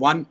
1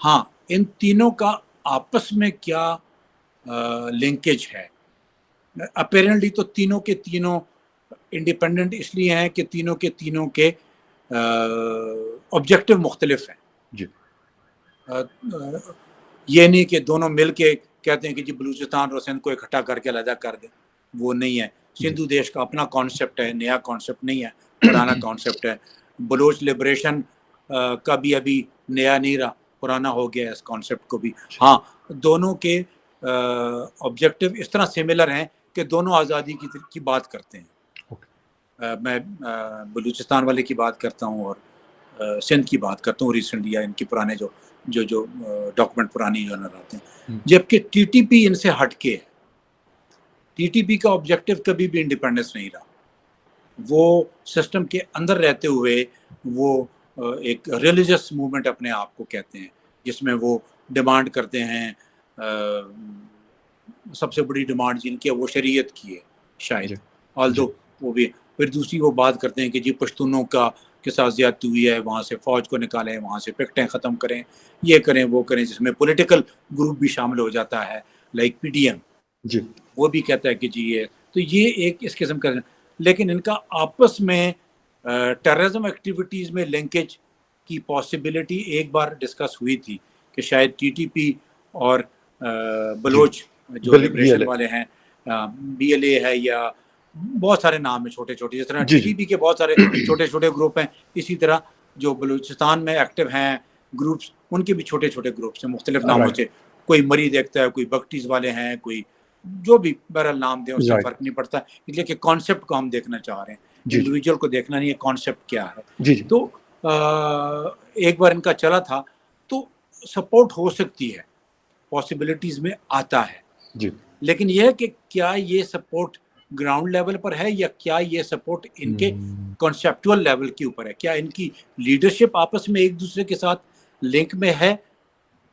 ہاں ان تینوں کا آپس میں کیا لنکیج ہے. اپیرنٹلی تو تینوں کے تینوں انڈیپینڈنٹ اس لیے ہیں کہ تینوں کے آبجیکٹو مختلف ہیں. جی یہ نہیں کہ دونوں مل کے کہتے ہیں کہ جی بلوچستان اور سندھ کو اکٹھا کر کے علیحدہ کر دیں، وہ نہیں ہے. جی سندھو دیش کا اپنا کانسیپٹ ہے، نیا کانسیپٹ نہیں ہے، پرانا کانسیپٹ ہے. بلوچ لبریشن کا بھی ابھی نیا نہیں رہا، پرانا ہو گیا اس کانسیپٹ کو بھی. ہاں دونوں کے آبجیکٹو اس طرح سملر ہیں کہ دونوں آزادی کی بات کرتے ہیں. میں بلوچستان والے کی بات کرتا ہوں اور سندھ کی بات کرتا ہوں ریسنٹ، یا ان کی پرانے جو ڈاکومنٹ پرانی جو نظر آتے ہیں. جبکہ ٹی ٹی پی ان سے ہٹ کے ہے. ٹی ٹی پی کا آبجیکٹو کبھی بھی انڈیپینڈنس نہیں رہا. وہ سسٹم کے اندر رہتے ہوئے وہ ایک ریلیجس موومنٹ اپنے آپ کو کہتے ہیں، جس میں وہ ڈیمانڈ کرتے ہیں. سب سے بڑی ڈیمانڈ جن کی ہے وہ شریعت کی ہے شاید، جی جی آلدو وہ بھی. پھر دوسری وہ بات کرتے ہیں کہ جی پشتونوں کے ساتھ زیادتی ہوئی ہے، وہاں سے فوج کو نکالیں، وہاں سے پکٹیں ختم کریں، یہ کریں وہ کریں، جس میں پولیٹیکل گروپ بھی شامل ہو جاتا ہے لائک پی ڈی ایم. جی وہ بھی کہتا ہے کہ جی یہ تو یہ ایک اس قسم کا. لیکن ان کا آپس میں ٹیررزم ایکٹیویٹیز میں لنکیج کی پاسبلٹی ایک بار ڈسکس ہوئی تھی کہ شاید ٹی ٹی پی اور جی بلوچ جو بی ایل لبریشن اے. والے ہیں، بی ایل اے ہے یا بہت سارے نام ہیں چھوٹے چھوٹے، جس طرح جی ٹی جی ٹی پی کے بہت سارے چھوٹے چھوٹے گروپ ہیں، اسی طرح جو بلوچستان میں ایکٹیو ہیں گروپس، ان کے بھی چھوٹے چھوٹے گروپس ہیں مختلف ناموں رائٹ سے. کوئی مری دیکھتا ہے، کوئی بکٹیز والے ہیں، کوئی جو بھی بہرحال نام دیں، اس سے رائٹ. فرق نہیں پڑتا. اس لیے کہ کانسیپٹ کو ہم دیکھنا چاہ رہے ہیں، جی جی انڈیویجول کو دیکھنا نہیں ہے، کانسیپٹ کیا ہے. جی جی تو ایک بار ان کا چلا تھا تو سپورٹ ہو سکتی ہے، پاسبلٹیز میں آتا ہے. جی لیکن یہ ہے کہ کیا یہ سپورٹ گراؤنڈ لیول پر ہے یا کیا یہ سپورٹ ان کے کنسیپچول لیول کے اوپر ہے. کیا ان کی لیڈرشپ آپس میں ایک دوسرے کے ساتھ لنک میں ہے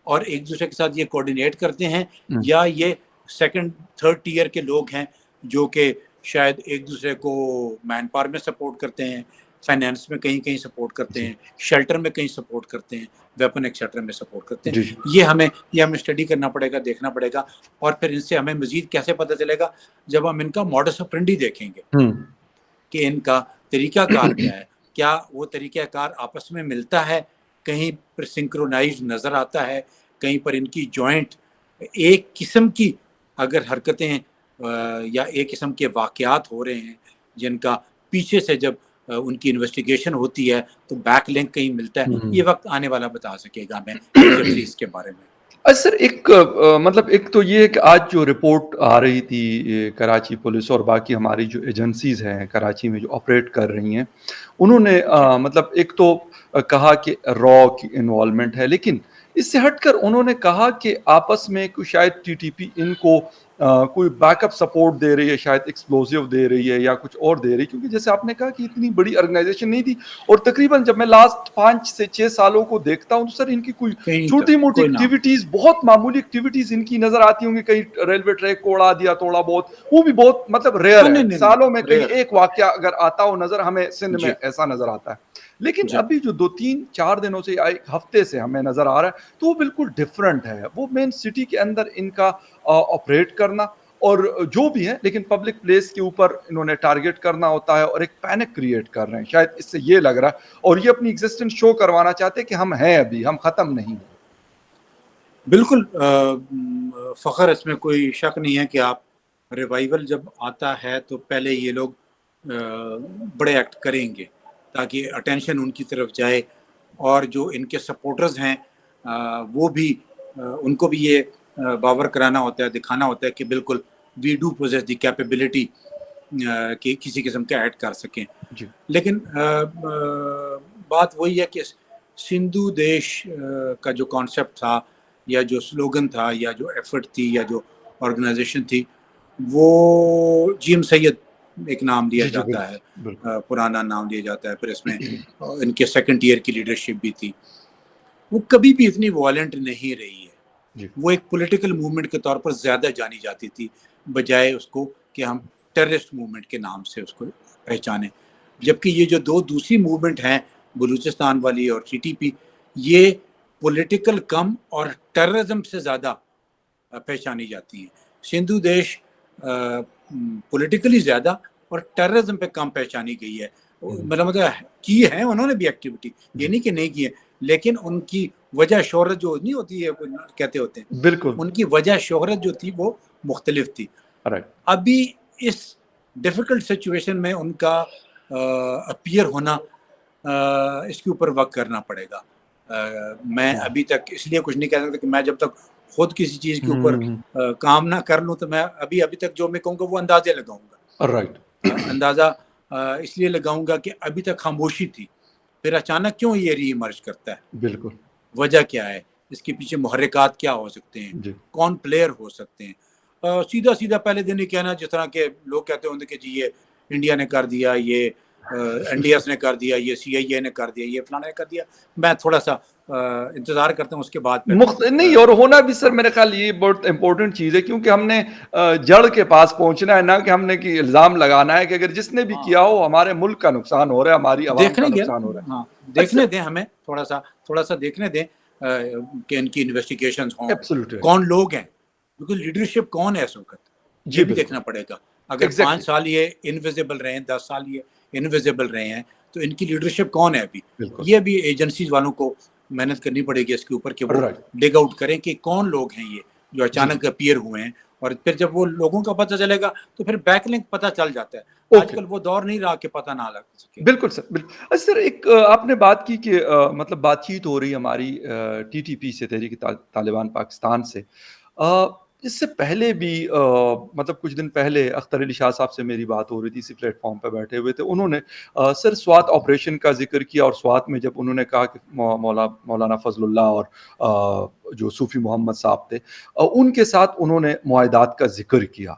اور ایک دوسرے کے ساتھ یہ کوآرڈینیٹ کرتے ہیں، یا یہ سیکنڈ تھرڈ ٹیئر کے لوگ ہیں جو کہ شاید ایک دوسرے کو مین پاور میں سپورٹ کرتے ہیں، فائنینس میں کہیں کہیں سپورٹ کرتے جی ہیں، شیلٹر میں کہیں سپورٹ کرتے ہیں، ویپن ایکسیٹرا میں سپورٹ کرتے ہیں. جی جی یہ ہمیں اسٹڈی کرنا پڑے گا، دیکھنا پڑے گا. اور پھر ان سے ہمیں مزید کیسے پتہ چلے گا؟ جب ہم ان کا ماڈس آپرینڈی دیکھیں گے کہ ان کا طریقہ کار کیا ہے. کیا وہ طریقہ کار آپس میں ملتا ہے، کہیں پر سنکرونائز نظر آتا ہے، کہیں پر ان کی جوائنٹ ایک قسم کی اگر حرکتیں یا ایک قسم کے واقعات ہو رہے ہیں جن کا پیچھے سے جب ان کی انویسٹیگیشن ہوتی ہے تو بیک لنک کہیں ملتا ہے. یہ وقت آنے والا بتا سکے گا ہمیں ایگزیکٹلی اس کے بارے میں. سر ایک مطلب ایک تو یہ ہے کہ آج جو رپورٹ آ رہی تھی کراچی پولیس اور باقی ہماری جو ایجنسیز ہیں کراچی میں جو آپریٹ کر رہی ہیں، انہوں نے جی مطلب ایک تو کہا کہ را کی انوالومنٹ ہے، لیکن اس سے ہٹ کر انہوں نے کہا کہ آپس میں شاید ٹی ٹی پی ان کو کوئی بیک اپ سپورٹ دے رہی ہے، شاید ایکسپلوزیو دے رہی ہے یا کچھ اور دے رہی ہے، کیونکہ جیسے آپ نے کہا کہ اتنی بڑی آرگنائزیشن نہیں تھی. اور تقریباً جب میں لاسٹ 5 سے 6 سالوں کو دیکھتا ہوں تو سر ان کی کوئی کہیں چھوٹی موٹی کوئی نام ایکٹیویٹیز، بہت معمولی ایکٹیویٹیز ان کی نظر آتی ہوں گی. کہیں ریلوے ٹریک کو اڑا دیا تھوڑا بہت، وہ بھی بہت مطلب ریئر ہاں ہے. نہیں سالوں میں کہیں ریئر ایک واقعہ اگر آتا ہو نظر، ہمیں سندھ میں جی ایسا نظر آتا ہے. لیکن جی ابھی جو 2-3-4 دنوں سے یا ایک ہفتے سے ہمیں نظر آ رہا ہے تو وہ بالکل ڈفرنٹ ہے. وہ مین سٹی کے اندر ان کا آپریٹ کرنا اور جو بھی ہے، لیکن پبلک پلیس کے اوپر انہوں نے ٹارگٹ کرنا ہوتا ہے اور ایک پینک کریٹ کر رہے ہیں. شاید اس سے یہ لگ رہا ہے اور یہ اپنی ایگزسٹنس شو کروانا چاہتے ہیں کہ ہم ہیں، ابھی ہم ختم نہیں ہیں. بالکل فخر، اس میں کوئی شک نہیں ہے کہ آپ ریوائول جب آتا ہے تو پہلے یہ لوگ بڑے ایکٹ کریں گے تاکہ اٹینشن ان کی طرف جائے، اور جو ان کے سپورٹرز ہیں وہ بھی ان کو بھی یہ باور کرانا ہوتا ہے، دکھانا ہوتا ہے کہ بالکل we do possess the capability کہ کسی قسم کا ایڈ کر سکیں. جی لیکن بات وہی ہے کہ سندھو دیش کا جو کانسیپٹ تھا یا جو سلوگن تھا یا جو ایفرٹ تھی یا جو آرگنائزیشن تھی، وہ جی ایم سید ایک نام دیا جی جی جاتا ہے، بالکل بالکل. پرانا نام دیا جاتا ہے. پھر اس میں ان کے سیکنڈ ایئر کی لیڈرشپ بھی تھی. وہ کبھی بھی اتنی وائلنٹ نہیں رہی ہے. جی وہ ایک پولیٹیکل موومنٹ کے طور پر زیادہ جانی جاتی تھی بجائے اس کو کہ ہم ٹیررسٹ موومنٹ کے نام سے اس کو پہچانیں. جی جبکہ یہ جو دوسری موومنٹ ہیں بلوچستان والی اور ٹی ٹی پی، یہ پولیٹیکل کم اور ٹیررزم سے زیادہ پہچانی جاتی ہیں. سندھو دیش پولیٹیکلی زیادہ اور ٹیررزم پہ کم پہچانی گئی ہے. مطلب کی ہے انہوں نے بھی ایکٹیویٹی, یہ نہیں کہ نہیں کی ہے, لیکن ان کی وجہ شہرت جو نہیں ہوتی ہے کہتے ہوتے ہیں, بالکل ان کی وجہ شہرت جو تھی وہ مختلف تھی. رائٹ. ابھی اس ڈیفیکلٹ سچویشن میں ان کا اپیئر ہونا, اس کے اوپر وقت کرنا پڑے گا. میں ابھی تک اس لیے کچھ نہیں کہہ سکتا کہ میں جب تک خود کسی چیز کے اوپر کام نہ کر لوں تو میں ابھی تک جو میں کہوں گا وہ اندازے لگاؤں گا. رائٹ. اندازہ اس لیے لگاؤں گا کہ ابھی تک خاموشی تھی, پھر اچانک کیوں یہ ری ایمرج کرتا ہے, بالکل. وجہ کیا ہے, اس کے پیچھے محرکات کیا ہو سکتے ہیں, جی کون پلیئر ہو سکتے ہیں. سیدھا پہلے دن ہی کہنا, جس طرح کہ لوگ کہتے ہوں کہ جی یہ انڈیا نے کر دیا, یہ این ڈی ایس نے کر دیا, یہ سی آئی اے نے کر دیا, یہ فلانا نے کر دیا. میں تھوڑا سا انتظار کرتا ہوں اس کے بعد پھر نہیں, اور ہونا بھی سر میرے خیال یہ بہت امپورٹنٹ چیز ہے, کیونکہ ہم نے جڑ کے پاس پہنچنا ہے, نہ کہ ہم نے کہ الزام لگانا ہے کہ اگر جس نے بھی کیا ہو ہمارے ملک کا نقصان ہو رہا ہے, ہماری عوام کا دیکھنے نقصان ہو رہا ہے. ہاں دیکھنے دیں, ہمیں تھوڑا سا دیکھنے دیں کہ ان کی انویسٹیگیشنز ہوں, ایبسولوٹلی کون لوگ ہیں, کیونکہ لیڈرشپ کون ہے اس وقت, یہ بھی دیکھنا پڑے گا. اگر 5 سال یہ انویزیبل رہے ہیں, 10 سال یہ انویزیبل رہے ہیں, تو ان کی لیڈرشپ کون ہے ابھی, یہ بھی ایجنسیز والوں کو محنت کرنی پڑے گی اس کے اوپر کہ وہ ڈگ آؤٹ کریں کہ کون لوگ ہیں یہ جو اچانک اپیئر ہوئے ہیں. اور پھر جب وہ لوگوں کا پتہ چلے گا تو پھر بیک لنک پتہ چل جاتا ہے. آج کل وہ دور نہیں رہا کہ پتہ نہ لگ سکے. بالکل سر, بالکل سر. ایک آپ نے بات کی کہ مطلب بات چیت ہو رہی ہماری ٹی ٹی پی سے, تحریک طالبان پاکستان سے. اس سے پہلے بھی مطلب کچھ دن پہلے اختر علی شاہ صاحب سے میری بات ہو رہی تھی, اسی پلیٹ فارم پہ بیٹھے ہوئے تھے. انہوں نے سر سوات آپریشن کا ذکر کیا, اور سوات میں جب انہوں نے کہا کہ مولانا فضل اللہ اور جو صوفی محمد صاحب تھے ان کے ساتھ انہوں نے معاہدات کا ذکر کیا,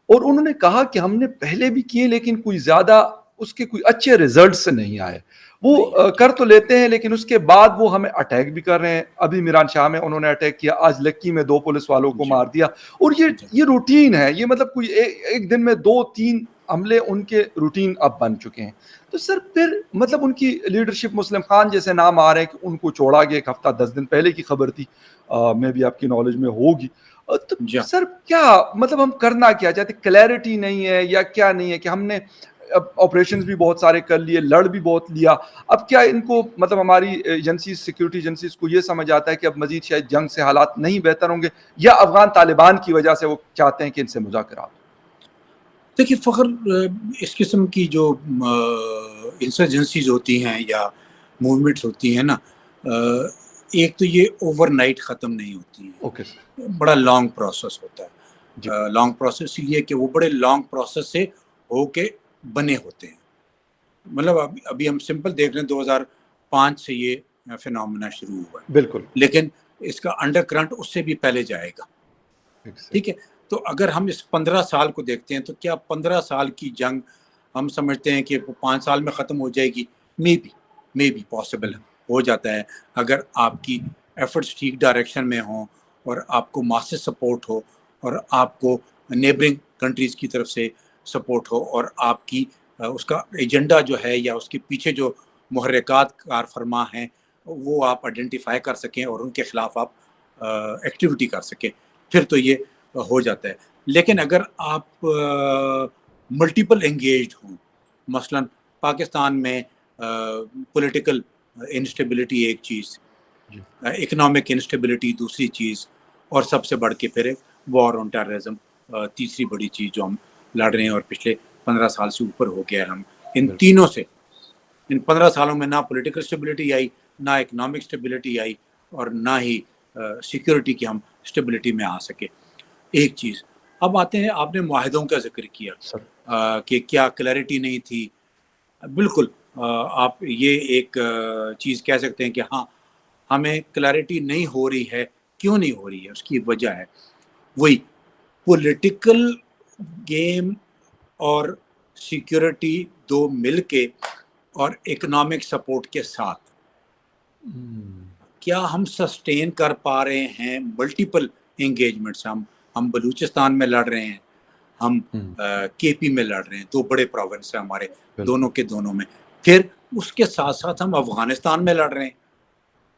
اور انہوں نے کہا کہ ہم نے پہلے بھی کیے لیکن کوئی زیادہ اس کے کوئی اچھے ریزلٹس نہیں آئے. وہ کر تو لیتے ہیں لیکن اس کے بعد وہ ہمیں اٹیک بھی کر رہے ہیں. ابھی میران شاہ میں انہوں نے اٹیک کیا, آج لکی میں 2 پولیس والوں کو مار دیا, اور یہ روٹین ہے. یہ مطلب کوئی ایک دن میں 2-3 حملے ان کے روٹین اب بن چکے ہیں. تو سر پھر مطلب ان کی لیڈرشپ, مسلم خان جیسے نام آ رہے ہیں کہ ان کو چھوڑا گیا, 1 ہفتہ 10 دن پہلے کی خبر تھی, میں بھی آپ کی نالج میں ہوگی. تو سر کیا مطلب ہم کرنا کیا چاہتے, کلیئرٹی نہیں ہے یا کیا نہیں ہے کہ ہم نے آپریشنز بھی بہت سارے کر لیے, لڑ بھی بہت لیا, اب کیا ان کو مطلب ہماری ایجنسیز, سیکورٹی ایجنسیز کو یہ سمجھ آتا ہے کہ اب مزید شاید جنگ سے حالات نہیں بہتر ہوں گے, یا افغان طالبان کی وجہ سے وہ چاہتے ہیں کہ ان سے مذاکرات؟ دیکھیے فخر, اس قسم کی جو انسرجنسیز ہوتی ہیں یا موومنٹس ہوتی ہیں نا, ایک تو یہ اوور نائٹ ختم نہیں ہوتی ہیں. اوکے, بڑا لانگ پروسیس ہوتا ہے. لانگ پروسیس اس لیے کہ وہ بڑے لانگ پروسیس سے ہو کے بنے ہوتے ہیں. مطلب ابھی ہم سمپل دیکھ رہے ہیں 2005 سے یہ فینومینا شروع ہوا ہے, بالکل, لیکن اس کا انڈر کرنٹ اس سے بھی پہلے جائے گا. ٹھیک ہے, تو اگر ہم اس 15 سال کو دیکھتے ہیں تو کیا 15 سال کی جنگ ہم سمجھتے ہیں کہ 5 سال میں ختم ہو جائے گی؟ مے بی پاسبل ہو جاتا ہے اگر آپ کی ایفرٹس ٹھیک ڈائریکشن میں ہوں, اور آپ کو ماسس سپورٹ ہو, اور آپ کو نیبرنگ کنٹریز کی طرف سے سپورٹ ہو, اور آپ کی اس کا ایجنڈا جو ہے یا اس کے پیچھے جو محرکات کار فرما ہیں وہ آپ آئیڈینٹیفائی کر سکیں اور ان کے خلاف آپ ایکٹیویٹی کر سکیں, پھر تو یہ ہو جاتا ہے. لیکن اگر آپ ملٹیپل انگیجڈ ہوں, مثلا پاکستان میں پولیٹیکل انسٹیبلٹی ایک چیز, اکنامک انسٹیبلٹی دوسری چیز, اور سب سے بڑھ کے پھر وار آن ٹیررزم تیسری بڑی چیز جو ہم لڑ رہے ہیں, اور پچھلے 15 سال سے اوپر ہو گیا ہے ہم ان تینوں سے. ان 15 سالوں میں نہ پولیٹیکل اسٹیبلٹی آئی, نہ اکنامک اسٹیبلٹی آئی, اور نہ ہی سیکیورٹی کی ہم اسٹیبلٹی میں آ سکے. ایک چیز. اب آتے ہیں, آپ نے معاہدوں کا ذکر کیا کہ کیا کلیئرٹی نہیں تھی. بالکل, آپ یہ ایک چیز کہہ سکتے ہیں کہ ہاں ہمیں کلیئرٹی نہیں ہو رہی ہے. کیوں نہیں ہو رہی ہے؟ اس کی وجہ ہے وہی پولیٹیکل گیم اور سیکیورٹی دو مل کے, اور اکنامک سپورٹ کے ساتھ. کیا ہم سسٹین کر پا رہے ہیں ملٹیپل انگیجمنٹس؟ ہم بلوچستان میں لڑ رہے ہیں, ہم کے پی میں لڑ رہے ہیں, 2 بڑے پروونس ہیں ہمارے دونوں کے دونوں میں. پھر اس کے ساتھ ساتھ ہم افغانستان میں لڑ رہے ہیں.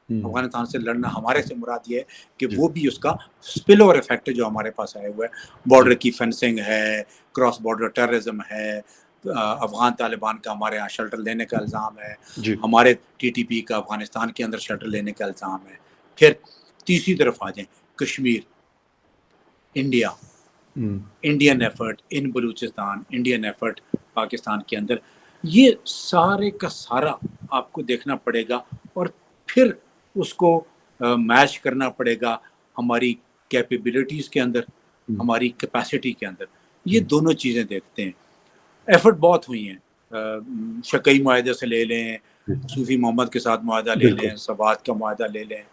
افغانستان سے لڑنا ہمارے سے مراد یہ ہے کہ جی وہ بھی اس کا اسپل اوور افیکٹ جو ہمارے پاس آیا ہوا ہے، جی بارڈر کی فینسنگ ہے، کراس بارڈر ٹیررزم ہے، افغان طالبان کا ہمارے یہاں شیلٹر لینے کا الزام ہے، جی ہمارے ٹی ٹی پی کا افغانستان کے اندر شیلٹر لینے کا الزام ہے. پھر تیسری طرف آ جائیں، Kashmir, India, Indian effort in Balochistan, Indian effort Pakistan کے اندر، یہ سارے کا سارا آپ کو دیکھنا پڑے گا اور پھر اس کو میچ کرنا پڑے گا ہماری کیپیبلٹیز کے اندر، ہماری کیپیسٹی کے اندر. یہ دونوں چیزیں دیکھتے ہیں. ایفرٹ بہت ہوئی ہیں، شقیع معاہدے سے لے لیں، صوفی محمد کے ساتھ معاہدہ لے بالکل. لیں، سوات کا معاہدہ لے لیں،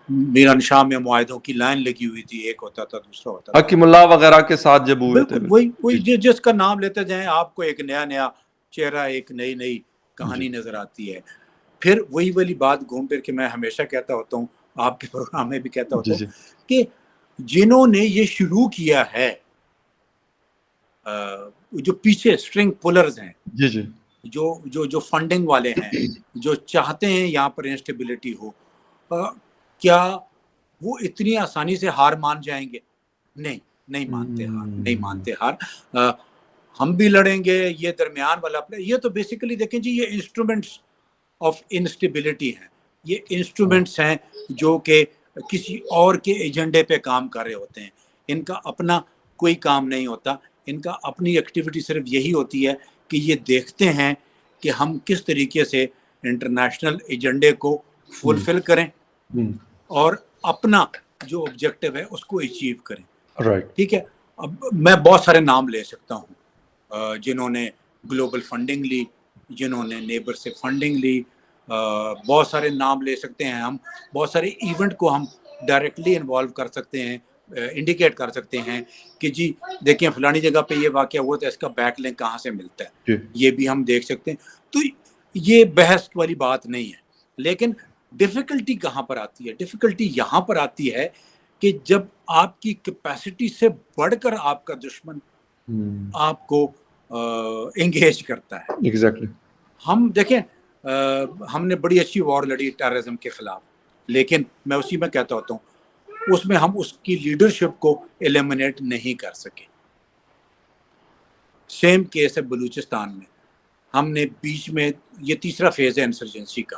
میران شاہ میں معاہدوں کی لائن لگی ہوئی تھی، ایک ہوتا تھا دوسرا ہوتا تھا. حکیم اللہ وغیرہ کے ساتھ جب ہوئے تھے. بالکل وہی جی جس کا نام لیتے جائیں آپ کو ایک نیا چہرہ، ایک نئی کہانی جی نظر آتی ہے. پھر وہی والی بات گھوم پھر کے میں ہمیشہ کہتا ہوتا ہوں، آپ کے پروگرام میں بھی کہتا ہوتا جی ہوں جی کہ جنہوں نے یہ شروع کیا ہے، جو پیچھے سٹرنگ پولرز ہیں، جی جی جو فنڈنگ والے ہیں، جو چاہتے ہیں یہاں پر انسٹیبلٹی ہو، کیا وہ اتنی آسانی سے ہار مان جائیں گے؟ نہیں مانتے ہار. ہم بھی لڑیں گے. یہ درمیان والا یہ تو بیسیکلی دیکھیں جی، یہ انسٹرومنٹس آف انسٹیبلٹی ہیں، یہ انسٹرومنٹس ہیں جو کہ کسی اور کے ایجنڈے پہ کام کر رہے ہوتے ہیں. ان کا اپنا کوئی کام نہیں ہوتا. ان کا اپنی ایکٹیویٹی صرف یہی ہوتی ہے کہ یہ دیکھتے ہیں کہ ہم کس طریقے سے انٹرنیشنل ایجنڈے کو فلفل کریں اور اپنا جو آبجیکٹو ہے اس کو اچیو کریں. رائٹ. ٹھیک ہے. اب میں بہت سارے نام لے سکتا ہوں جنہوں نے گلوبل فنڈنگ لی، جنہوں نے نیبر سے فنڈنگ لی. بہت سارے نام لے سکتے ہیں ہم. بہت سارے ایونٹ کو ہم ڈائریکٹلی انوالو کر سکتے ہیں، انڈیکیٹ کر سکتے ہیں کہ جی دیکھیں فلانی جگہ پہ یہ واقعہ ہوا تو اس کا بیک لنک کہاں سے ملتا ہے. جی یہ بھی ہم دیکھ سکتے ہیں. تو یہ بحث والی بات نہیں ہے. لیکن ڈیفیکلٹی کہاں پر آتی ہے؟ ڈیفیکلٹی یہاں پر آتی ہے کہ جب آپ کی کیپیسٹی سے بڑھ کر آپ کا دشمن آپ کو انگیج کرتا ہے. ایگزیکٹلی. ہم دیکھیں ہم نے بڑی اچھی وار لڑی ٹیررزم کے خلاف، لیکن میں اسی میں کہتا ہوتا ہوں اس میں ہم اس کی لیڈرشپ کو ایلیمنیٹ نہیں کر سکے. سیم کیس ہے بلوچستان میں. ہم نے بیچ میں، یہ تیسرا فیز ہے انسرجنسی کا،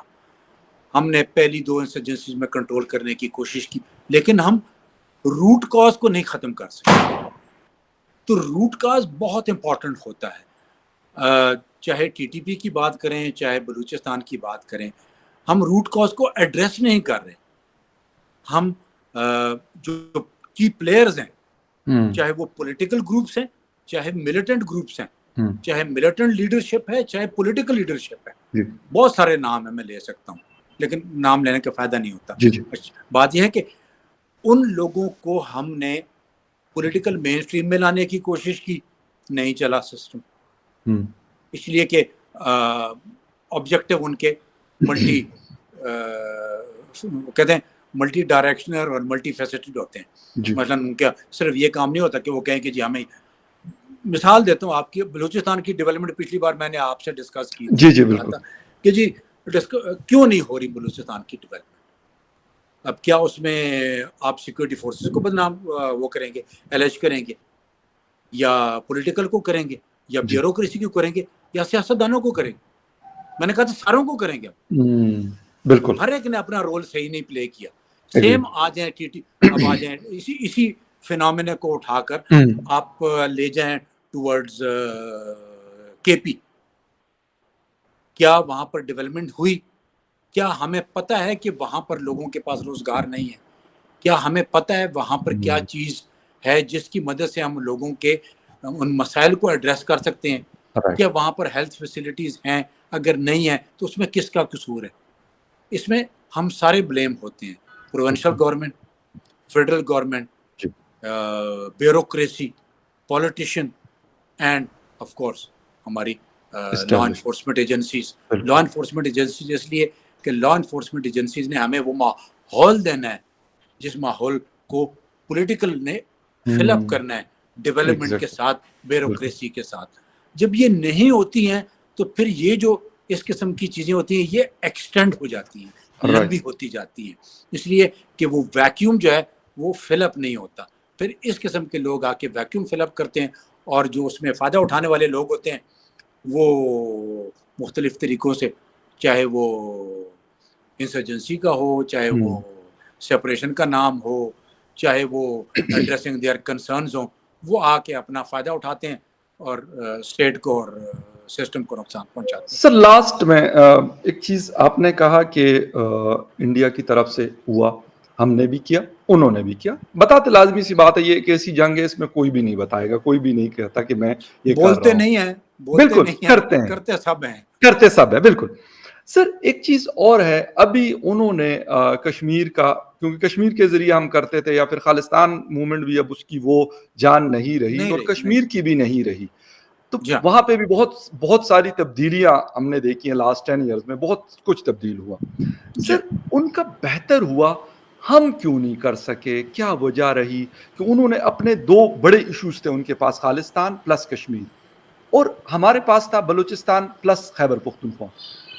ہم نے پہلی 2 انسرجنسیز میں کنٹرول کرنے کی کوشش کی، لیکن ہم روٹ کاز کو نہیں ختم کر سکتے. تو روٹ کاز بہت امپورٹنٹ ہوتا ہے. چاہے ٹی ٹی پی کی بات کریں، چاہے بلوچستان کی بات کریں، ہم روٹ کاز کو ایڈریس نہیں کر رہے. ہم جو کی پلیئرز ہیں، چاہے وہ پولیٹیکل گروپس ہیں، چاہے ملیٹنٹ گروپس ہیں، چاہے ملیٹنٹ لیڈرشپ ہے، چاہے پولیٹیکل لیڈرشپ ہے، بہت سارے نام ہیں میں لے سکتا ہوں، لیکن نام لینے کا فائدہ نہیں ہوتا. جی جی بات یہ ہے کہ ان لوگوں کو ہم نے پولیٹیکل مین سٹریم میں لانے کی کوشش کی، نہیں چلا سسٹم. اس لیے کہ آبجیکٹو ان کے ملٹی کہتے ہیں ملٹی ڈائریکشنل اور ملٹی فیسٹڈ ہوتے ہیں. جی مثلا ان کا صرف یہ کام نہیں ہوتا کہ وہ کہیں کہ جی ہمیں، مثال دیتا ہوں آپ کی، بلوچستان کی ڈیولپمنٹ پچھلی بار میں نے آپ سے ڈسکس کی تھی. جی میں جی نے کہا بالکل. تھا کہ جی کیوں نہیں ہو رہی بلوچستان کی ڈیولپمنٹ. اب کیا اس میں آپ سیکورٹی فورسز کو بدنام وہ کریں گے، ایلیج کریں گے، یا پولیٹیکل کو کریں گے، یا جی بیوروکریسی کو کریں گے، یا سیاستدانوں کو کریں گے؟ میں نے کہا تھا ساروں کو کریں گے. بالکل. ہر ایک نے اپنا رول صحیح نہیں پلے کیا. ایگری. سیم آ جائیں اب آ جائیں اسی فینومینا کو اٹھا کر آپ لے جائیں ٹورڈز کے پی. کیا وہاں پر ڈیولپمنٹ ہوئی؟ کیا ہمیں پتہ ہے کہ وہاں پر لوگوں کے پاس روزگار نہیں ہے؟ کیا ہمیں پتہ ہے وہاں پر کیا چیز ہے جس کی مدد سے ہم لوگوں کے ان مسائل کو ایڈریس کر سکتے ہیں؟ کیا وہاں پر ہیلتھ فیسلٹیز ہیں؟ اگر نہیں ہیں تو اس میں کس کا قصور ہے؟ اس میں ہم سارے بلیم ہوتے ہیں، provincial government, federal government, bureaucracy, politician and of course ہماری law enforcement agencies. Law enforcement agencies اس لیے کہ لا انفورسمنٹ ایجنسیز نے ہمیں وہ ماحول دینا ہے جس ماحول کو پولیٹیکل نے فل اپ کرنا ہے ڈیولپمنٹ کے ساتھ، بیوروکریسی کے ساتھ. جب یہ نہیں ہوتی ہیں تو پھر یہ جو اس قسم کی چیزیں ہوتی ہیں یہ ایکسٹینڈ ہو جاتی ہیں. لمبی ہوتی جاتی ہیں، اس لیے کہ وہ ویکیوم جو ہے وہ فل اپ نہیں ہوتا. پھر اس قسم کے لوگ آ کے ویکیوم فل اپ کرتے ہیں، اور جو اس میں فائدہ اٹھانے والے لوگ ہوتے ہیں وہ مختلف طریقوں سے، چاہے وہ انسرجنسی کا ہو، چاہے وہ سپریشن کا نام ہو، چاہے وہ ایڈریسنگ دیئر کنسرنز ہوں، وہ آ کے اپنا فائدہ اٹھاتے ہیں اور اسٹیٹ کو اور سسٹم کو نقصان پہنچاتے ہیں. سر لاسٹ میں ایک چیز آپ نے کہا کہ انڈیا کی طرف سے ہوا، ہم نے بھی کیا، انہوں نے بھی کیا. بتاتے لازمی سی بات ہے، یہ ایک ایسی جنگ ہے، اس میں کوئی بھی نہیں بتائے گا، کوئی بھی نہیں کہتا کہ میں یہ کر رہا بولتے ہوں. نہیں ہیں، بولتے بالکل نہیں ہیں، کرتے ہیں، کرتے سب ہیں. کرتے سب ہے. بالکل. سر ایک چیز اور ہے، ابھی انہوں نے کشمیر کا، کیونکہ کشمیر کے ذریعے ہم کرتے تھے، یا پھر خالصتان موومنٹ بھی اب اس کی وہ جان نہیں رہی، اور نہیں کشمیر کی بھی نہیں رہی. تو جی ہاں. وہاں پہ بھی بہت ساری تبدیلیاں ہم نے دیکھی ہیں لاسٹ 10 ایئرز میں، بہت کچھ تبدیل ہوا. جی سر ان کا بہتر ہوا، ہم کیوں نہیں کر سکے؟ کیا وجہ رہی کہ انہوں نے اپنے دو بڑے ایشوز تھے ان کے پاس، خالصتان پلس کشمیر، اور ہمارے پاس تھا بلوچستان پلس خیبر پختونخوا،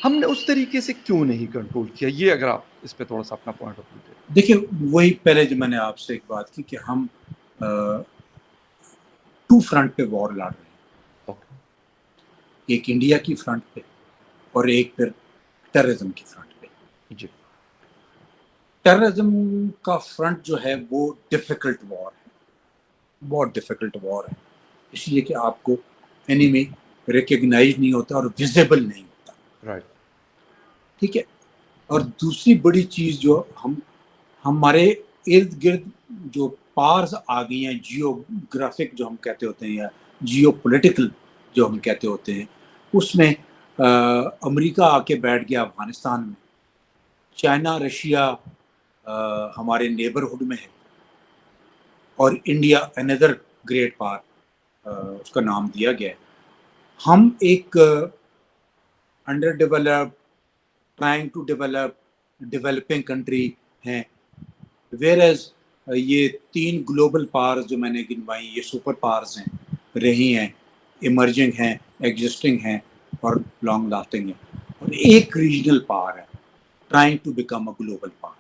ہم نے اس طریقے سے کیوں نہیں کنٹرول کیا؟ یہ اگر آپ اس پہ تھوڑا سا اپنا پوائنٹ آف ویو دیں. دیکھیے، وہی پہلے جو میں نے آپ سے ایک بات کی کہ ہم 2 فرنٹ پہ وار لڑ رہے ہیں، اوکے. ایک انڈیا کی فرنٹ پہ اور ایک پھر ٹیررزم کی فرنٹ پہ. جی. ٹیررزم کا فرنٹ جو ہے وہ ڈیفیکلٹ وار ہے، بہت ڈیفیکلٹ وار ہے، اس لیے کہ آپ کو اینیمی ریکگنائز نہیں ہوتا اور ویزیبل نہیں ہوتا. رائٹ. ٹھیک ہے. اور دوسری بڑی چیز جو ہمارے ارد گرد جو پارز آ گئی ہیں، جیوگرافک جو ہم کہتے ہوتے ہیں، یا جیو پولیٹیکل جو ہم کہتے ہوتے ہیں، اس میں امریکہ آ کے بیٹھ گیا افغانستان میں، چائنا رشیا ہمارے نیبرہڈ میں ہے، اور انڈیا اندر گریٹ پار اس کا نام دیا گیا ہے. ہم ایک under developed, trying to developing country ہیں، ویئر ایز یہ 3 گلوبل پاورز جو میں نے گنوائی، یہ سپر پاورز ہیں، رہی ہیں، ایمرجنگ ہیں، ایگزسٹنگ ہیں، اور لانگ لاسٹنگ ہیں، اور ایک ریجنل پاور ہے trying to become a global power.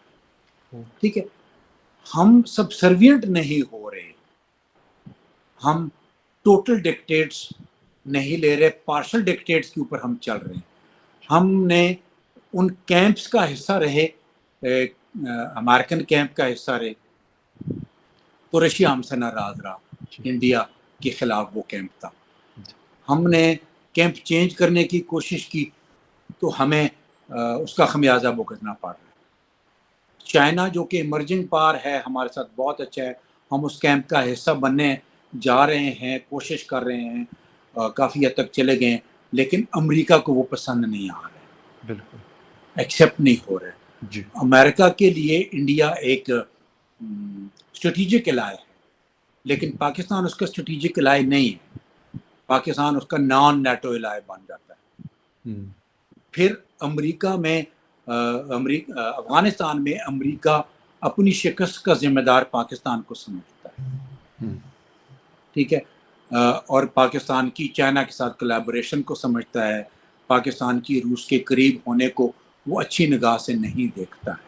ٹھیک ہے. ہم سب سروینٹ نہیں ہو رہے، ہم ٹوٹل ڈکٹیٹس نہیں لے رہے، پارشل ڈکٹیٹس کے اوپر ہم چل رہے ہیں. ہم نے ان کیمپس کا حصہ رہے، امریکن کیمپ کا حصہ رہے، تو رشیا ہم سے ناراض رہا، انڈیا کے خلاف وہ کیمپ تھا. ہم نے کیمپ چینج کرنے کی کوشش کی تو ہمیں اس کا خمیازہ بھگتنا پڑ رہا ہے. چائنا جو کہ ایمرجنگ پاور ہے، ہمارے ساتھ بہت اچھا ہے، ہم اس کیمپ کا حصہ بننے جا رہے ہیں، کوشش کر رہے ہیں، کافی حد تک چلے گئے ہیں، لیکن امریکہ کو وہ پسند نہیں آ رہا ہے، بالکل. ایکسیپٹ نہیں ہو رہا ہے. جی. امریکہ کے لیے انڈیا ایک اسٹریٹجک الائے ہے، لیکن پاکستان اس کا اسٹریٹجک الائے نہیں ہے، پاکستان اس کا نان نیٹو الائے بن جاتا ہے. پھر امریکہ میں افغانستان میں امریکہ اپنی شکست کا ذمہ دار پاکستان کو سمجھتا ہے. ٹھیک ہے. اور پاکستان کی چائنا کے ساتھ کولیبوریشن کو سمجھتا ہے، پاکستان کی روس کے قریب ہونے کو وہ اچھی نگاہ سے نہیں دیکھتا ہے.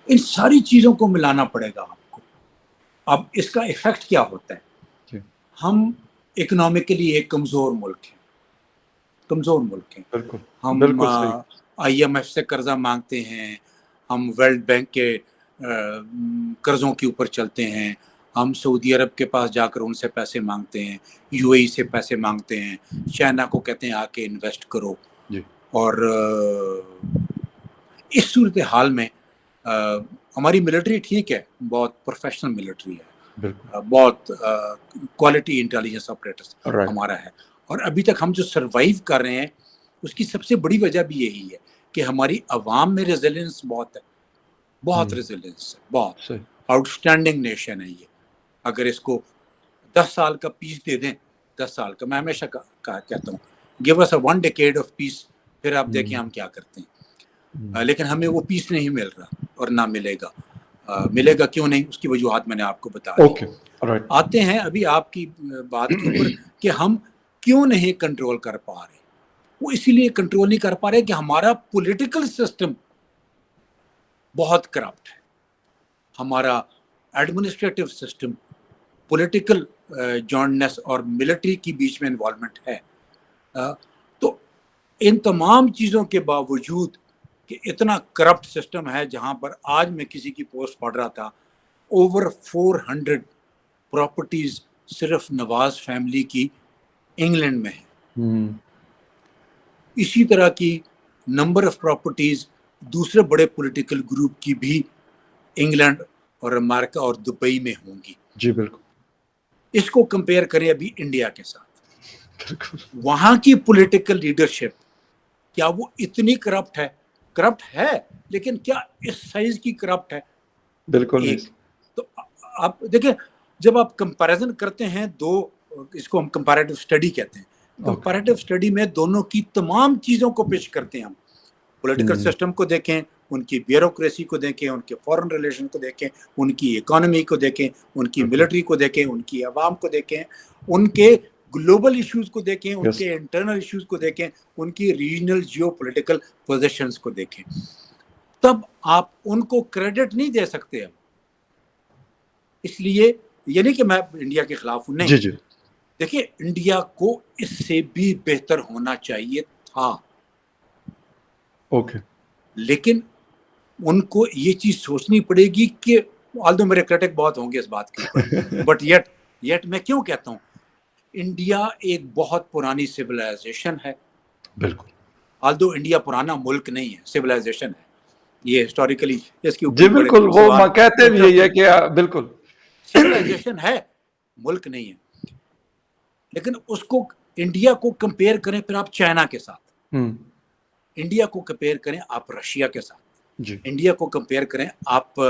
ان ساری چیزوں کو ملانا پڑے گا آپ کو. اب اس کا ایفیکٹ کیا ہوتا ہے؟ ہم اکنامکلی ایک کمزور ملک ہیں، کمزور ملک ہیں. بالکل. ہم بالکل صحیح. آئی ایم ایف سے قرضہ مانگتے ہیں، ہم ورلڈ بینک کے قرضوں کے اوپر چلتے ہیں، ہم سعودی عرب کے پاس جا کر ان سے پیسے مانگتے ہیں، یو اے ای سے پیسے مانگتے ہیں، چائنا کو کہتے ہیں آ کے انویسٹ کرو. جی. اور اس صورتحال میں ہماری ملٹری ٹھیک ہے، بہت پروفیشنل ملٹری ہے، بالکل. بہت کوالٹی انٹیلیجنس آپریٹرز رائٹ. ہمارا ہے، اور ابھی تک ہم جو سروائیو کر رہے ہیں اس کی سب سے بڑی وجہ بھی یہی ہے کہ ہماری عوام میں ریزیلینس بہت ہے، بہت ریزیلینس ہے، بہت صحیح. آؤٹ اسٹینڈنگ نیشن ہے یہ. اگر اس کو 10 سال کا پیس دے دیں، 10 سال کا، میں ہمیشہ کہتا ہوں give us a 1 decade of peace, پھر آپ دیکھیں ہم کیا کرتے ہیں. لیکن ہمیں وہ پیس نہیں مل رہا اور نہ ملے گا. ملے گا کیوں نہیں، اس کی وجوہات میں نے آپ کو بتا دی. اوکے. رائٹ. آتے ہیں ابھی آپ کی بات کے اوپر کہ ہم کیوں نہیں کنٹرول کر پا رہے. وہ اسی لیے کنٹرول نہیں کر پا رہے کہ ہمارا پولیٹیکل سسٹم بہت کرپٹ ہے. ہمارا ایڈمنسٹریٹو سسٹم پولیٹیکل جوائنٹنس اور ملٹری کی بیچ میں انوالومنٹ ہے. تو ان تمام چیزوں کے باوجود کہ اتنا کرپٹ سسٹم ہے, جہاں پر آج میں کسی کی پوسٹ پڑھ رہا تھا, اوور 400 پراپرٹیز صرف نواز فیملی کی انگلینڈ میں ہے. اسی طرح کی نمبر آف پراپرٹیز دوسرے بڑے پولیٹیکل گروپ کی بھی انگلینڈ اور امریکہ اور دبئی میں ہوں گی. جی بالکل. اس کو کمپیئر کریں ابھی انڈیا کے ساتھ. بالکل. وہاں کی پولیٹیکل لیڈرشپ کیا وہ اتنی کرپٹ ہے؟ کرپٹ ہے, لیکن کیا اس سائز کی کرپٹ ہے؟ بالکل ایک. نہیں. تو آپ دیکھیں, جب آپ کمپیریزن کرتے ہیں دو, اس کو ہم کمپیریٹیو اسٹڈی کہتے ہیں. کمپیریٹیو اسٹڈی میں دونوں کی تمام چیزوں کو پیش کرتے ہیں ہم. پولیٹیکل سسٹم کو دیکھیں, ان کی بیوروکریسی کو دیکھیں, ان کے فارن ریلیشن کو دیکھیں, ان کی اکانومی کو دیکھیں, ان کی ملٹری کو دیکھیں, ان کی عوام کو دیکھیں, ان کے گلوبل ایشوز کو دیکھیں, ان کے انٹرنل ایشوز کو دیکھیں, ان کی ریجنل جیو پولیٹیکل پوزیشنز کو دیکھیں. تب آپ ان کو کریڈٹ نہیں دے سکتے. اس لیے یہ نہیں کہ میں انڈیا کے خلاف ہوں, نہیں. جی جی. دیکھیں, انڈیا کو اس سے بھی بہتر ہونا چاہیے تھا. اوکے. لیکن ان کو یہ چیز سوچنی پڑے گی کہ آلدو میرے کرٹک بہت ہوں گے اس بات کے اوپر, بٹ یٹ میں کیوں کہتا ہوں, انڈیا ایک بہت پرانی سویلائزیشن ہے. بالکل. آلدو انڈیا پرانا ملک نہیں ہے, سویلائزیشن ہے. یہ ہسٹوریکلی اس کے جی اوپر بڑے بالکل, وہ سوال کہتے بھی یہی ہے کہ بالکل سویلائزیشن ہے, ملک نہیں ہے. لیکن اس کو انڈیا کو کمپیئر کریں پھر آپ چائنا کے ساتھ, انڈیا کو کمپیئر کریں آپ رشیا کے ساتھ, جی انڈیا کو کمپیئر کریں آپ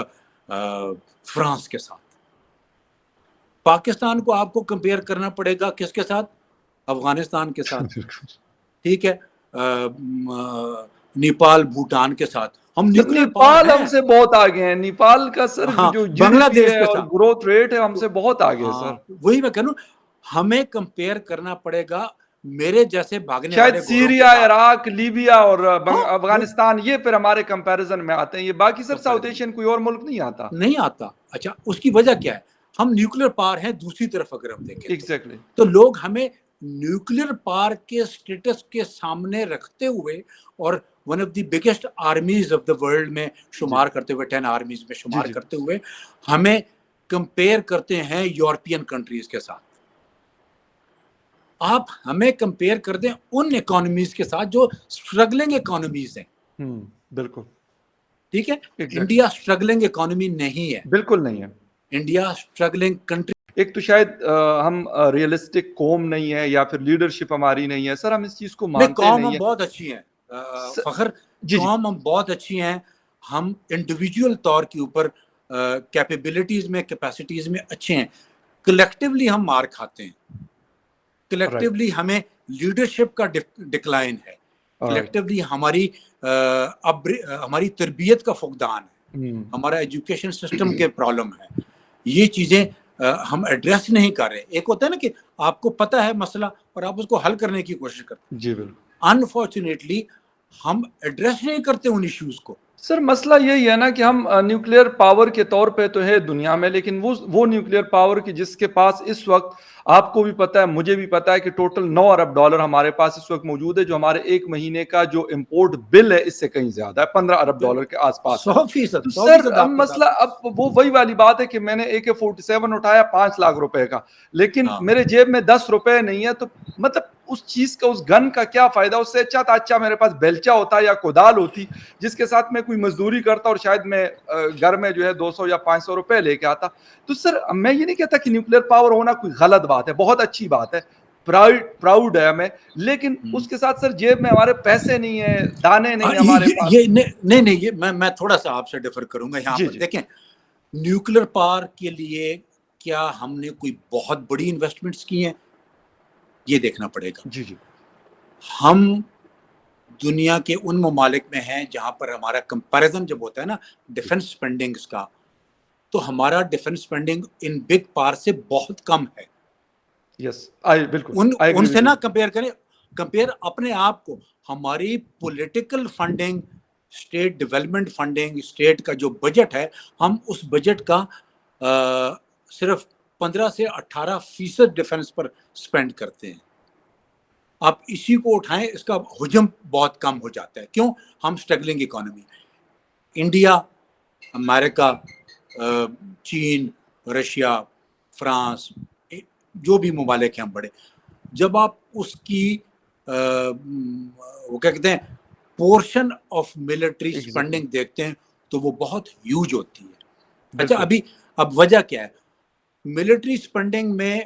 فرانس کے ساتھ. پاکستان کو آپ کو کمپیئر کرنا پڑے گا کس کے ساتھ؟ افغانستان کے ساتھ. ٹھیک ہے, نیپال بھوٹان کے ساتھ. ہم سر نیوکلیر پاور نیپال ہم ہیں. سے بہت آگے ہیں. نیپال کا سر ہاں, جو جی ڈی بنگلہ پی دیش ہے کے اور ساتھ. گروتھ ریٹ ہے ہم سے بہت آگے ہے سر. وہی میں کہہ رہا ہوں, ہمیں کمپیئر کرنا پڑے گا میرے جیسے بھاگنے شاید والے گوروں کے سیریا, ساتھ. عراق, لیبیا اور ہاں, افغانستان, یہ پھر ہمارے کمپیریزن میں آتے ہیں. یہ باقی سر ساؤتھ comparison ایشین کوئی اور ملک نہیں آتا. نہیں آتا. اچھا, اس کی وجہ کیا ہے؟ ہم نیوکلیر پاور ہیں. دوسری طرف اگر ہم دیکھیں ایگزیکٹلی. تو لوگ ہمیں نیوکلیر پاور کے سٹیٹس کے سامنے رکھتے ہوئے اور one of the biggest armies of the world میں شمار کرتے ہوئے, 10 آرمیز میں شمار کرتے ہوئے ہمیں کمپیئر کرتے ہیں یورپین کنٹریز کے ساتھ. آپ ہمیں کمپیئر کر دیں ان اکانومیز کے ساتھ جو سٹرگلنگ اکانومیز ہیں. بالکل. ٹھیک ہے, انڈیا سٹرگلنگ اکانومی نہیں ہے. بالکل نہیں ہے. India سٹرگلنگ country. ایک تو شاید ہم ریئلسٹک قوم نہیں ہے, یا پھر لیڈرشپ ہماری نہیں ہے. سر ہم اس چیز کو نہیں, مانتے قوم نہیں ہم ہیں. بہت اچھی ہیں فخر, جی جی. قوم ہم بہت اچھی ہیں. ہم انڈیویجول طور کے اوپر کیپیبلٹیز میں, کیپیسٹیز میں اچھے ہیں. کلیکٹیولی ہم مار کھاتے ہیں. کلیکٹیولی ہمیں لیڈرشپ کا ڈکلائن ہے. کلیکٹیولی ہماری تربیت کا فقدان ہے. ہمارا ایجوکیشن سسٹم کے پرابلم ہے. یہ چیزیں ہم ایڈریس نہیں کر رہے. ایک ہوتا ہے نا کہ آپ کو پتہ ہے مسئلہ اور آپ اس کو حل کرنے کی کوشش کرتے ہیں. جی بالکل. انفارچونیٹلی ہم ایڈریس نہیں کرتے ان ایشوز کو. سر مسئلہ یہی ہے نا کہ ہم نیوکلیئر پاور کے طور پہ تو ہے دنیا میں, لیکن وہ نیوکلیئر پاور کی جس کے پاس اس وقت, آپ کو بھی پتا ہے, مجھے بھی پتا ہے کہ ٹوٹل 9 ارب ڈالر ہمارے پاس اس وقت موجود ہے, جو ہمارے ایک مہینے کا جو امپورٹ بل ہے اس سے کہیں زیادہ ہے, 15 ارب ڈالر کے آس پاس ہے. 100%. تو سر اب مسئلہ اب وہ وہی والی بات ہے کہ میں نے AK-47 اٹھایا 5 لاکھ روپے کا, لیکن میرے جیب میں 10 روپے نہیں ہے. تو مطلب اس چیز کا, اس گن کا کیا فائدہ؟ اس سے اچھا میرے پاس بیلچا ہوتا یا کودال ہوتی جس کے ساتھ میں کوئی مزدوری کرتا اور شاید میں گھر میں جو ہے 200 یا 500 روپے لے کے آتا. تو سر میں یہ نہیں کہتا کہ نیوکلیئر پاور ہونا کوئی غلط بات ہے, بہت اچھی بات ہے, پراؤڈ ہے ہمیں, لیکن اس کے ساتھ سر جیب میں ہمارے پیسے نہیں ہیں, دانے نہیں ہمارے پاس. نہیں, یہ میں تھوڑا سا آپ سے ڈیفر کروں گا یہاں جی پر. جی. دیکھیں, نیوکلیر پاور کے لیے کیا ہم نے کوئی بہت بڑی انویسٹمنٹس کی ہیں؟ یہ دیکھنا پڑے گا. جی جی. ہم دنیا کے ان ممالک میں ہیں جہاں پر ہمارا کمپیریزن جب ہوتا ہے نا ڈیفنس سپینڈنگز کا, تو ہمارا defence spending in big power سے بہت کم ہے. یس, بالکل. ان سے نہ کمپیئر کریں, کمپیئر اپنے آپ کو. ہماری political funding state development funding, state کا جو بجٹ ہے، ہم اس بجٹ کا صرف 15 سے 18% ڈیفنس پر اسپینڈ کرتے ہیں. آپ اسی کو اٹھائیں، اس کا حجم بہت کم ہو جاتا ہے. کیوں؟ ہم اسٹرگلنگ اکانومی، انڈیا، امریکہ، چین، رشیا، فرانس، جو بھی ممالک ہیں ہم بڑے، جب آپ اس کی وہ کیا کہتے ہیں portion of military exactly spending دیکھتے ہیں تو وہ بہت ہیوج ہوتی ہے. اچھا، بالکل اب وجہ کیا ہے؟ ملٹری اسپینڈنگ میں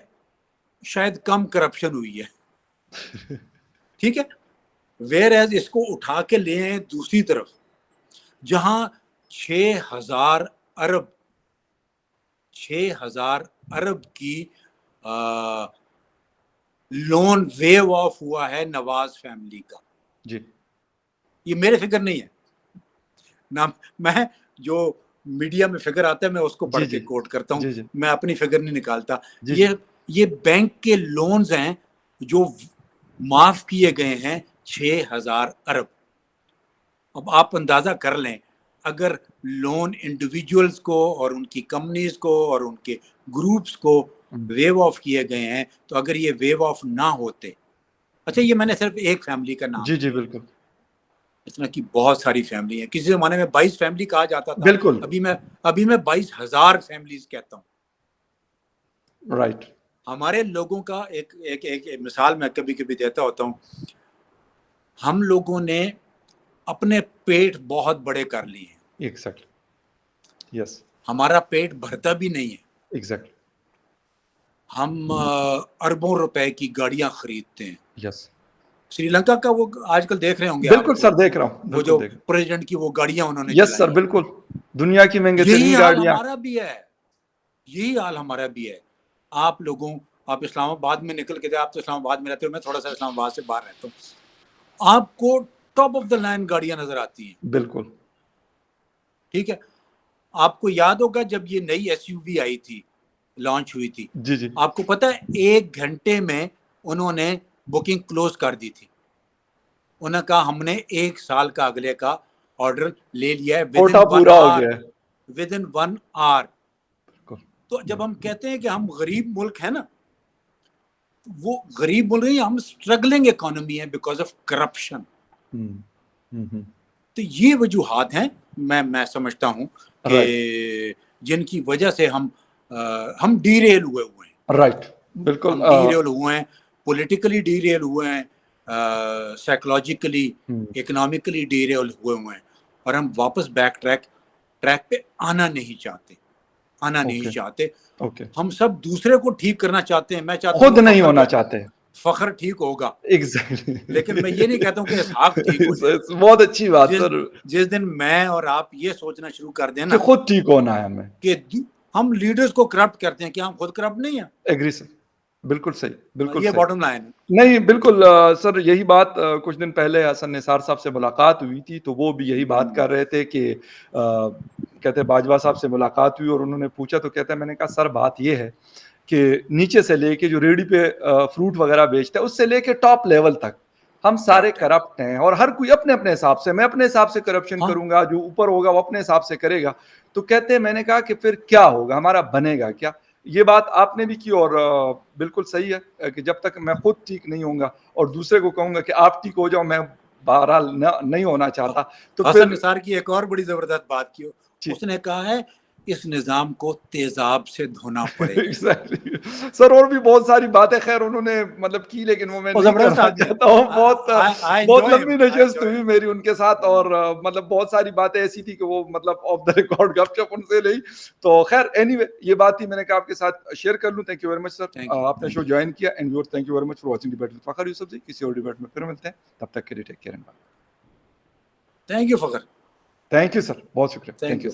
شاید کم کرپشن ہوئی ہے، ٹھیک ہے، ویئر ایز اس کو اٹھا کے لے آئیں دوسری طرف، جہاں 6,000 ارب کی لون ویو آف ہوا ہے نواز فیملی کا. جی یہ میرے فگر نہیں ہے نہ، میں جو میڈیا میں فگر آتا ہے میں اس کو جی پڑھ کے جی کوٹ کرتا ہوں، جی جی میں اپنی فگر نہیں نکالتا. جی جی یہ بینک کے لونز ہیں جو معاف کیے گئے ہیں 6,000 ارب. اب آپ اندازہ کر لیں، اگر لون انڈیویجولز کو اور ان کی کمپنیز کو اور ان کے گروپس کو ویو آف کیے گئے ہیں، تو اگر یہ ویو آف نہ ہوتے، اچھا یہ میں نے صرف ایک فیملی کا نام جی جی لیا، بالکل اس طرح کی بہت ساری فیملی ہیں. کسی زمانے میں 22 فیملی کہا جاتا تھا، بالکل ابھی میں 22,000 فیملیز کہتا ہوں. رائٹ ہمارے لوگوں کا ایک مثال میں کبھی کبھی دیتا ہوتا ہوں. ہم لوگوں نے اپنے پیٹ بہت بڑے کر لیے ہیں، ایگزیکٹلی یس ہمارا پیٹ بھرتا بھی نہیں ہے. ایگزیکٹلی ہم اربوں روپے کی گاڑیاں خریدتے ہیں. یس سری لنکا کا وہ آج کل دیکھ رہے ہوں گے بالکل آپ، سر دیکھ رہا ہوں، وہ جو بالکل دیکھ رہا پریزیڈنٹ کی وہ گاڑیاں انہوں نے ہوں، یس سر چلائی ہیں. بالکل دنیا کی مہنگے یہی ترین حال گاڑیاں. ہمارا بھی ہے، یہی حال ہمارا بھی ہے. آپ اسلام آباد میں نکل کے، آپ تو اسلام آباد میں رہتے ہو، میں تھوڑا سا اسلام آباد سے باہر رہتا ہوں، آپ کو ٹاپ آف دا لائن گاڑیاں نظر آتی ہیں. بالکل ٹھیک ہے، آپ کو یاد ہوگا جب یہ نئی ایس یو وی آئی تھی، لانچ ہوئی تھی، جی جی آپ کو پتہ ہے 1 گھنٹے میں انہوں نے بکنگ کلوز کر دی تھی. انہوں نے کہا ہم نے 1 سال کا اگلے کا آرڈر لے لیا ہے کوٹا پورا ہو گیا ہے. ود ان 1 آور. بالکل تو جب ہم کہتے ہیں کہ ہم غریب ملک ہیں نا، وہ غریب ملک نہیں، ہم اسٹرگلنگ اکانومی ہے بیکاز آف کرپشن. تو یہ وجوہات ہیں میں سمجھتا ہوں کہ جن کی وجہ سے ہم ڈی ریل ہوئے ہیں. رائٹ بالکل ہم ڈی ریل ہوئے ہیں، پولیٹیکلی ڈی ریل ہوئے ہیں، سائیکولوجیکلی، اکنامکلی ڈی ریل ہوئے ہیں، اور ہم واپس بیک ٹریک پہ آنا نہیں چاہتے. اوکے ہم سب دوسرے کو ٹھیک کرنا چاہتے ہیں. میں چاہتا خود ہوں نہیں ہونا چاہتے. فخر ٹھیک ہوگا، ایگزیکٹلی لیکن میں یہ نہیں کہتا ہوں کہ اسحاق ٹھیک ہو جائے. بہت اچھی بات سر، جس دن میں اور آپ یہ سوچنا شروع کر دیں کہ نا خود ٹھیک ہونا ہے ہمیں، کہ ہم لیڈرز کو کرپٹ کرتے ہیں، کیا ہم خود کرپٹ نہیں ہیں؟ ایگری سر، بالکل صحیح، بالکل یہ صحیح. باٹم لائن ہے. نہیں بالکل سر، یہی بات کچھ دن پہلے حسن نثار صاحب سے ملاقات ہوئی تھی تو وہ بھی یہی بات کر رہے تھے کہ کہتے باجوہ صاحب سے ملاقات ہوئی اور انہوں نے پوچھا تو کہتے ہیں، میں نے کہا سر بات یہ ہے کہ نیچے سے لے کے جو ریڑھی پہ فروٹ وغیرہ بیچتا ہے اس سے لے کے ٹاپ لیول تک ہم سارے کرپٹ ہیں، اور ہر کوئی اپنے اپنے حساب سے، میں اپنے حساب سے کرپشن کروں گا، جو اوپر ہوگا وہ اپنے حساب سے کرے گا. تو کہتے ہیں، میں نے کہا کہ پھر کیا ہوگا، ہمارا بنے گا کیا؟ یہ بات آپ نے بھی کی اور بالکل صحیح ہے کہ جب تک میں خود ٹھیک نہیں ہوں گا اور دوسرے کو کہوں گا کہ آپ ٹھیک ہو جاؤ، میں بہرحال نہیں ہونا چاہتا. تو حسن پھر نثار کی ایک اور بڑی زبردست بات کی، اس نے کہا ہے اس نظام کو تیزاب سے دھونا پڑے گا. سر اور بھی بہت ساری باتیں خیر انہوں نے مطلب کی، لیکن وہ میں نہیں زبردست کرنا آدمی ہے. چاہتا ہوں. بہت لمبی نشست ہوئی میری ان کے ساتھ، اور مطلب بہت ساری باتیں ایسی تھی کہ وہ مطلب آف دا ریکارڈ گپ شپ ان سے نہیں. تو خیر اینی وے یہ بات ہی میں نے کہا آپ کے ساتھ شیئر کر لوں. تھینک یو ویری مچ سر، آپ نے شو جوائن کیا، and your thank you very much for watching debate with فخر یوسف جی. کسی اور ڈیبیٹ میں پھر ملتے ہیں، تب تک کے لیے take care and bye. Thank you Fakhar. Thank you sir, بہت شکریہ. Thank you.